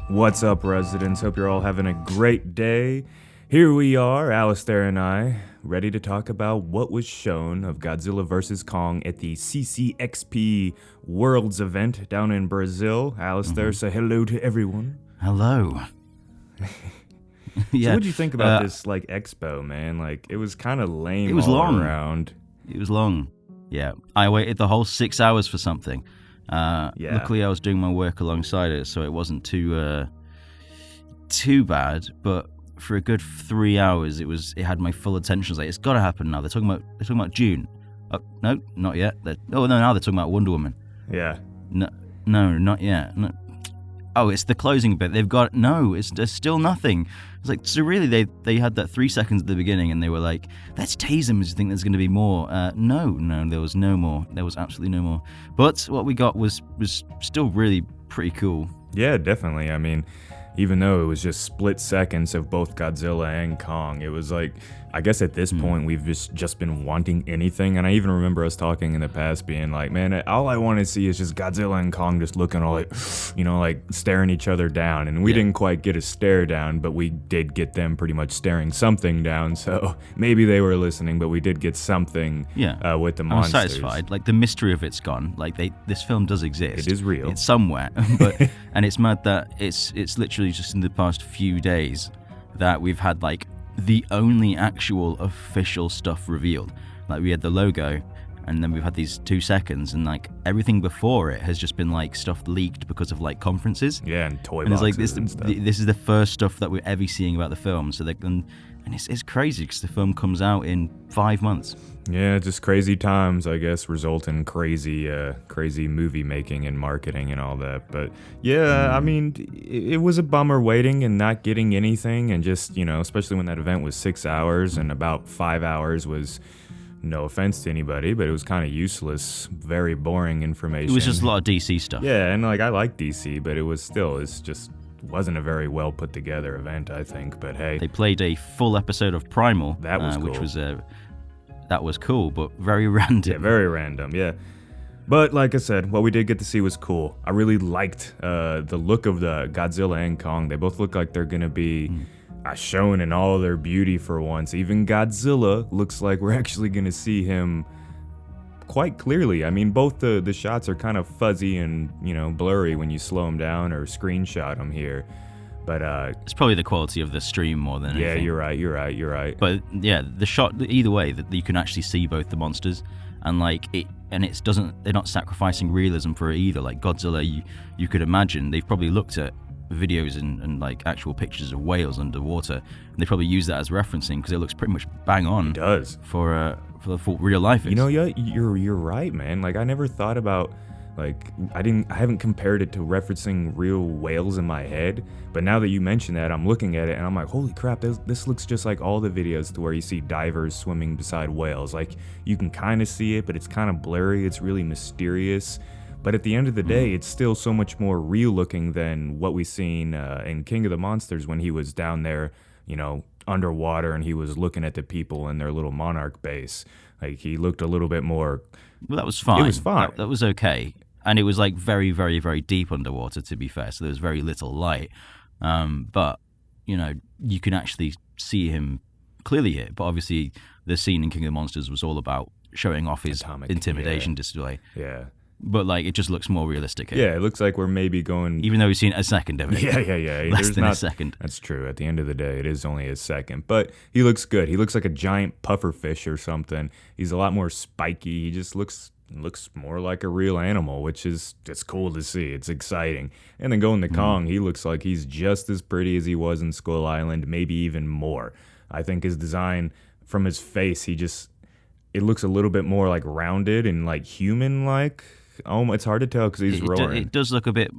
What's up, residents? Hope you're all having a great day. Here we are, Alistair and I, ready to talk about what was shown of Godzilla vs. Kong at the CCXP Worlds event down in Brazil. Alistair, say hello to everyone. Hello. So what'd you think about this, expo, man? It was kind of lame. It was all long. around. It was long. Yeah. I waited the whole 6 hours for something. Luckily, I was doing my work alongside it, so it wasn't too bad. But for a good 3 hours, it had my full attention. I was like, it's got to happen now. They're talking about June. Oh, no, not yet. Now they're talking about Wonder Woman. Yeah. No, not yet. No. Oh, it's the closing bit. There's still nothing. It's like, so really they had that 3 seconds at the beginning and they were like, let's tease them. Do you think there's going to be more? No, there was no more. There was absolutely no more. But what we got was still really pretty cool. Yeah, definitely. I mean, even though it was just split seconds of both Godzilla and Kong, it was like, I guess at this point we've just been wanting anything. And I even remember us talking in the past being like, man, all I want to see is just Godzilla and Kong just looking all like staring each other down. And we didn't quite get a stare down, but we did get them pretty much staring something down. So maybe they were listening, but we did get something with the monsters. I'm satisfied. Like, the mystery of it's gone. Like, this film does exist. It is real. It's somewhere. And it's mad that it's literally just in the past few days that we've had the only actual official stuff revealed. Like, we had the logo, and then we've had these 2 seconds, and everything before it has just been stuff leaked because of conferences. Yeah, and toy boxes and stuff. This is the first stuff that we're ever seeing about the film. So it's crazy because the film comes out in 5 months. Yeah, just crazy times, I guess, result in crazy movie making and marketing and all that. But yeah, I mean, it was a bummer waiting and not getting anything, and just, especially when that event was 6 hours and about 5 hours was, no offense to anybody, but it was kind of useless, very boring information. It was just a lot of DC stuff. Yeah, and I like DC, but it's just wasn't a very well put together event, I think. But hey, they played a full episode of Primal, that was cool. Which was that was cool, but very random. Yeah, very random, yeah. But like I said, what we did get to see was cool. I really liked the look of the Godzilla and Kong. They both look like they're going to be shown in all their beauty for once. Even Godzilla looks like we're actually going to see him quite clearly. I mean, both the shots are kind of fuzzy and, blurry when you slow them down or screenshot them here. But it's probably the quality of the stream more than anything. Yeah, you're right. But yeah, the shot, either way, that you can actually see both the monsters, and they're not sacrificing realism for it either. Like Godzilla, you could imagine they've probably looked at videos and actual pictures of whales underwater, and they probably use that as referencing because it looks pretty much bang on. It does for the full real life. You're right, man. I never thought about. I haven't compared it to referencing real whales in my head, but now that you mention that, I'm looking at it and I'm like, holy crap, this looks just like all the videos to where you see divers swimming beside whales. You can kind of see it, but it's kind of blurry. It's really mysterious. But at the end of the day, it's still so much more real looking than what we seen in King of the Monsters when he was down there, underwater, and he was looking at the people in their little monarch base. He looked a little bit more. Well, that was fine. It was fine. That was okay. And it was very, very, very deep underwater, to be fair. So there was very little light. But, you can actually see him clearly here. But obviously, the scene in King of the Monsters was all about showing off his intimidation display. Yeah. But it just looks more realistic here. Yeah, it looks like we're maybe going. Even though we've seen a second of it. Yeah. Less than a second. That's true. At the end of the day, it is only a second. But he looks good. He looks like a giant puffer fish or something. He's a lot more spiky. He just looks more like a real animal, which is it's cool to see. It's exciting. And then going to Kong, he looks like he's just as pretty as he was in Skull Island, maybe even more. I think his design from his face, it looks a little bit more rounded and human-like. Oh, it's hard to tell because he's roaring. It does look a bit.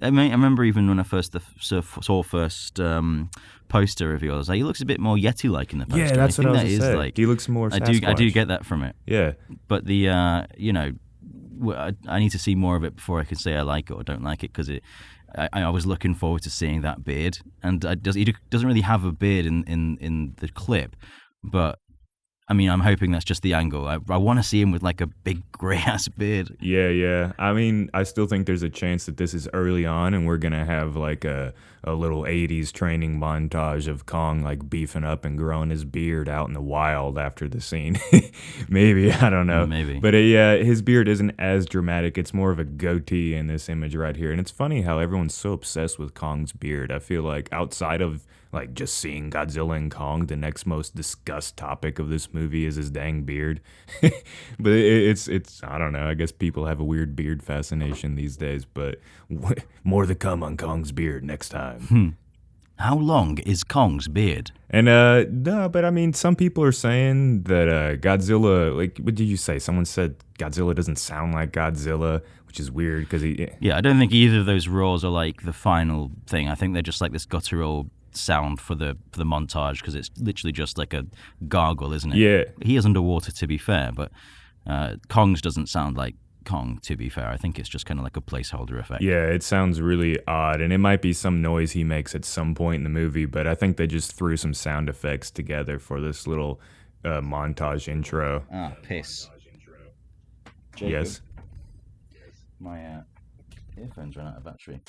I remember even when I first saw poster reveal, I was like, he looks a bit more Yeti-like in the poster. Yeah, that's what I was saying. He looks more Sasquatch. I do get that from it. Yeah. But I need to see more of it before I can say I like it or don't like it, because I was looking forward to seeing that beard, and he doesn't really have a beard in the clip, but I mean, I'm hoping that's just the angle. I want to see him with like a big grey ass beard. Yeah. I mean, I still think there's a chance that this is early on and we're going to have like a little 80s training montage of Kong like beefing up and growing his beard out in the wild after the scene. Maybe, I don't know. Maybe. But yeah, his beard isn't as dramatic. It's more of a goatee in this image right here. And it's funny how everyone's so obsessed with Kong's beard. I feel like outside of like just seeing Godzilla and Kong, the next most discussed topic of this movie is his dang beard. But it's I don't know. I guess people have a weird beard fascination these days. But more to come on Kong's beard next time. How long is Kong's beard? And no, but I mean, some people are saying that Godzilla, like, what did you say? Someone said Godzilla doesn't sound like Godzilla, which is weird because he. Yeah, I don't think either of those roars are like the final thing. I think they're just like this guttural sound for the montage because it's literally just like a gargle, isn't it? Yeah. He is underwater, to be fair, but Kong's doesn't sound like Kong, to be fair. I think it's just kind of like a placeholder effect. Yeah, it sounds really odd, and it might be some noise he makes at some point in the movie, but I think they just threw some sound effects together for this little montage intro. Ah, piss. Jacob, yes. My earphones ran out of battery.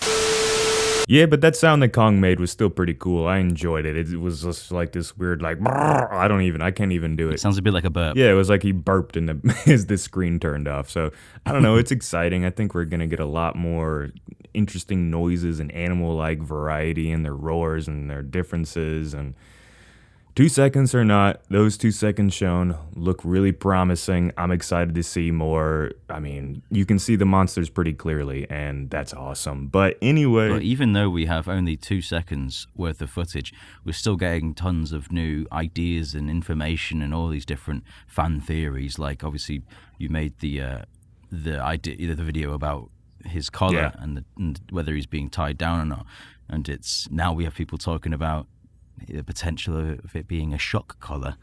Yeah, but that sound that Kong made was still pretty cool. I enjoyed it. It was just like this weird, like, I can't even do it. It sounds a bit like a burp. Yeah, it was like he burped and the screen turned off. So, I don't know. It's exciting. I think we're going to get a lot more interesting noises and animal-like variety in their roars and their differences. And 2 seconds or not, those 2 seconds shown look really promising. I'm excited to see more. I mean, you can see the monsters pretty clearly, and that's awesome. But anyway... But even though we have only 2 seconds worth of footage, we're still getting tons of new ideas and information and all these different fan theories. Like, obviously, you made the idea, the video about his collar and whether he's being tied down or not. And it's now we have people talking about the potential of it being a shock collar.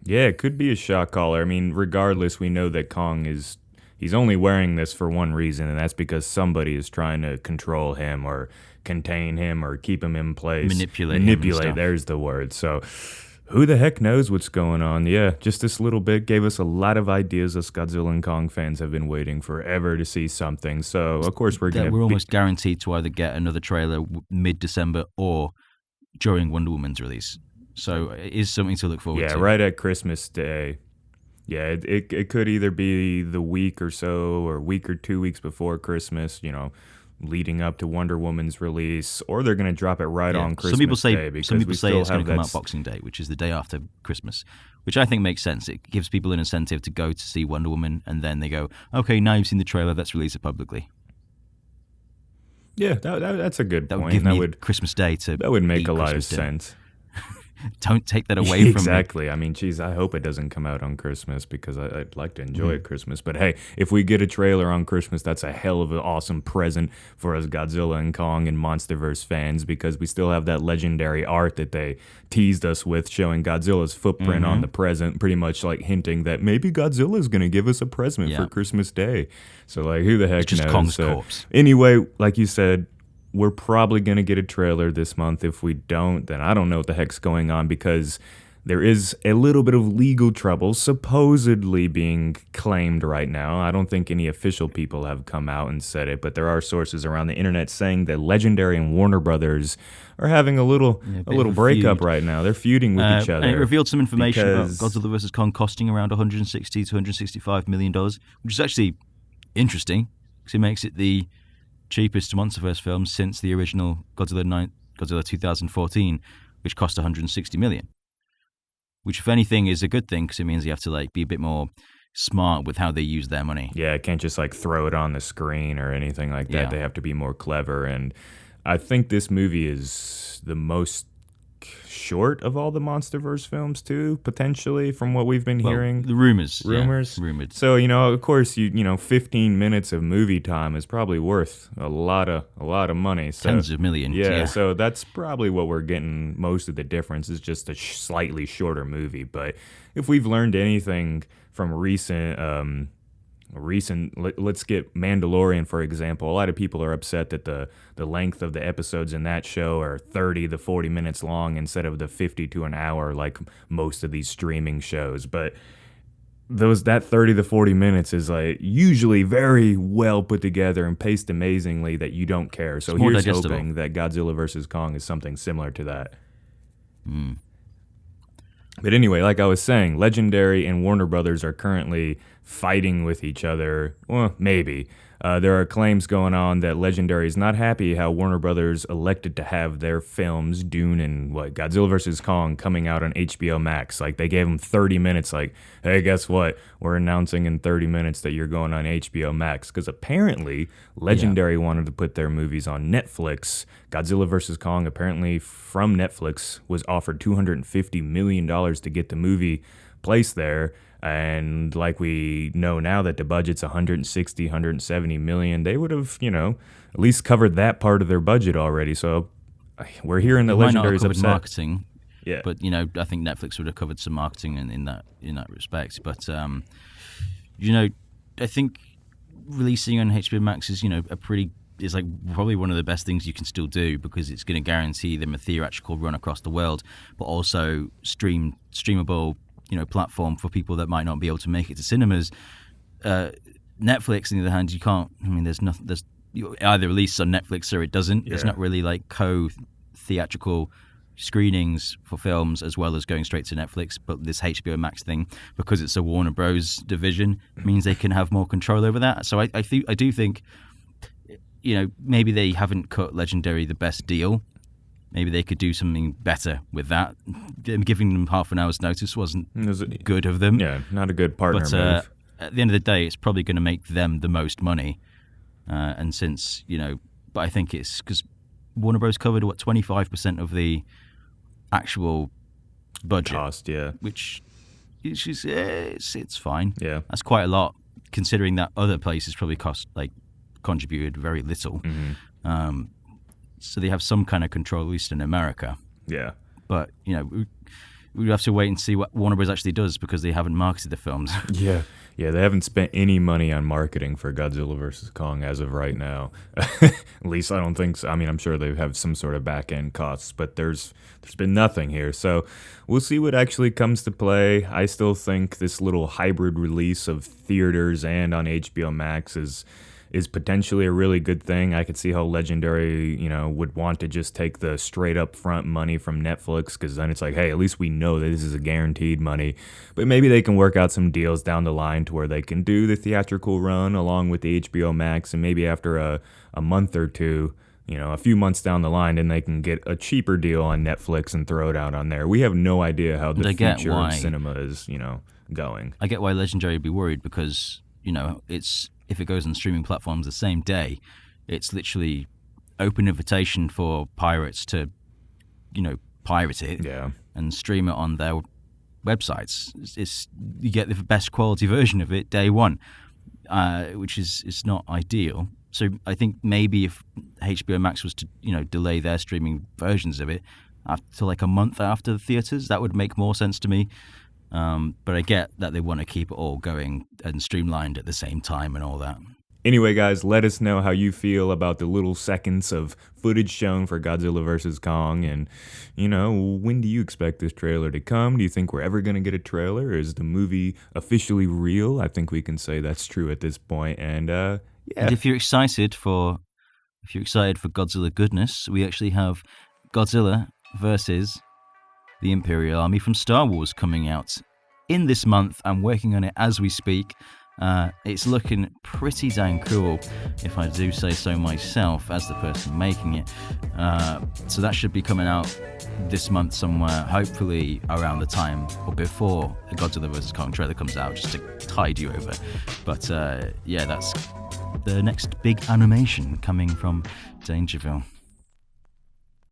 Yeah, it could be a shock collar. I mean, regardless, we know that Kong he's only wearing this for one reason, and that's because somebody is trying to control him or contain him or keep him in place. Manipulate, there's the word. So who the heck knows what's going on? Yeah, just this little bit gave us a lot of ideas. Us Godzilla and Kong fans have been waiting forever to see something. So, of course, we're almost guaranteed to either get another trailer mid-December or during Wonder Woman's release. So it is something to look forward to. Yeah, right at Christmas Day. Yeah, it could either be the week or so or week or 2 weeks before Christmas, leading up to Wonder Woman's release, or they're going to drop it right on Christmas Day. Some people say it's going to come out Boxing Day, which is the day after Christmas, which I think makes sense. It gives people an incentive to go to see Wonder Woman, and then they go, okay, now you've seen the trailer, let's release it publicly. Yeah, that's a good point. That would give me Christmas Day to That would make a lot Christmas of sense. Don't take that away from me. Exactly. I mean, geez, I hope it doesn't come out on Christmas because I'd like to enjoy it Christmas. But hey, if we get a trailer on Christmas, that's a hell of an awesome present for us Godzilla and Kong and MonsterVerse fans because we still have that legendary art that they teased us with showing Godzilla's footprint on the present, pretty much like hinting that maybe Godzilla's going to give us a present for Christmas Day. So, like, who the heck it's just knows? Kong's corpse. Anyway, like you said, we're probably going to get a trailer this month. If we don't, then I don't know what the heck's going on because there is a little bit of legal trouble supposedly being claimed right now. I don't think any official people have come out and said it, but there are sources around the internet saying that Legendary and Warner Brothers are having a little breakup right now. They're feuding with each other. And it revealed some information about Godzilla vs. Kong costing around $160 to $165 million, which is actually interesting because it makes it the cheapest MonsterVerse film since the original Godzilla 2014, which cost $160 million. Which, if anything, is a good thing because it means you have to be a bit more smart with how they use their money. Yeah, it can't just throw it on the screen or anything like that. Yeah. They have to be more clever. And I think this movie is the most short of all the MonsterVerse films too, potentially, from what we've been hearing. The rumors. Rumored. So, of course, 15 minutes of movie time is probably worth a lot of money. So, tens of millions. Yeah, so that's probably what we're getting. Most of the difference is just a slightly shorter movie. But if we've learned anything from recent let's get Mandalorian, for example. A lot of people are upset that the length of the episodes in that show are 30 to 40 minutes long instead of the 50 to an hour like most of these streaming shows. But that 30 to 40 minutes is like usually very well put together and paced amazingly that you don't care. So here's hoping that Godzilla vs. Kong is something similar to that. But anyway, like I was saying, Legendary and Warner Brothers are currently fighting with each other. Well, maybe. There are claims going on that Legendary is not happy how Warner Brothers elected to have their films, Dune and Godzilla vs. Kong, coming out on HBO Max. Like, they gave them 30 minutes, like, hey, guess what? We're announcing in 30 minutes that you're going on HBO Max. Because apparently, Legendary wanted to put their movies on Netflix. Godzilla vs. Kong, apparently from Netflix, was offered $250 million to get the movie placed there. And like we know now that the budget's 160, 170 million, they would have, at least covered that part of their budget already. So we're hearing the Legendary's upset. Marketing, yeah, but I think Netflix would have covered some marketing in that respect. But I think releasing on HBO Max is is like probably one of the best things you can still do, because it's going to guarantee them a theatrical run across the world, but also streamable platform for people that might not be able to make it to cinemas. Netflix, on the other hand, you can't. There's nothing. It either releases on Netflix or it doesn't. Yeah. There's not really like co-theatrical screenings for films as well as going straight to Netflix. But this HBO Max thing, because it's a Warner Bros. Division, means they can have more control over that. So I do think, maybe they haven't cut Legendary the best deal. Maybe they could do something better with that. Giving them half an hour's notice wasn't good of them. Yeah, not a good partner move. At the end of the day, it's probably going to make them the most money. And since, but I think it's because Warner Bros. Covered, 25% of the actual budget. Cost, yeah. Which is, it's fine. Yeah. That's quite a lot, considering that other places probably contributed very little. Mm-hmm. So they have some kind of control, at least in America. Yeah. But, we have to wait and see what Warner Bros. Actually does, because they haven't marketed the films. Yeah. Yeah, they haven't spent any money on marketing for Godzilla vs. Kong as of right now. At least I don't think so. I'm sure they have some sort of back-end costs, but there's been nothing here. So we'll see what actually comes to play. I still think this little hybrid release of theaters and on HBO Max is potentially a really good thing. I could see how Legendary, would want to just take the straight up front money from Netflix, because then it's like, hey, at least we know that this is a guaranteed money. But maybe they can work out some deals down the line to where they can do the theatrical run along with the HBO Max, and maybe after a month or two, a few months down the line, then they can get a cheaper deal on Netflix and throw it out on there. We have no idea how the future of cinema is, going. I get why Legendary would be worried, because, if it goes on streaming platforms the same day, it's literally open invitation for pirates to, pirate it and stream it on their websites. You get the best quality version of it day one, which is not ideal. So I think maybe if HBO Max was to, delay their streaming versions of it after like a month after the theaters, that would make more sense to me. But I get that they want to keep it all going and streamlined at the same time and all that. Anyway, guys, let us know how you feel about the little seconds of footage shown for Godzilla vs. Kong. And, when do you expect this trailer to come? Do you think we're ever going to get a trailer? Is the movie officially real? I think we can say that's true at this point. And, yeah. And if you're excited for Godzilla goodness, we actually have Godzilla versus the Imperial Army from Star Wars coming out in this month. I'm working on it as we speak. It's looking pretty dang cool, if I do say so myself, as the person making it. So that should be coming out this month somewhere, hopefully around the time or before the Godzilla vs. Kong trailer comes out, just to tide you over. But yeah, that's the next big animation coming from Dangerville.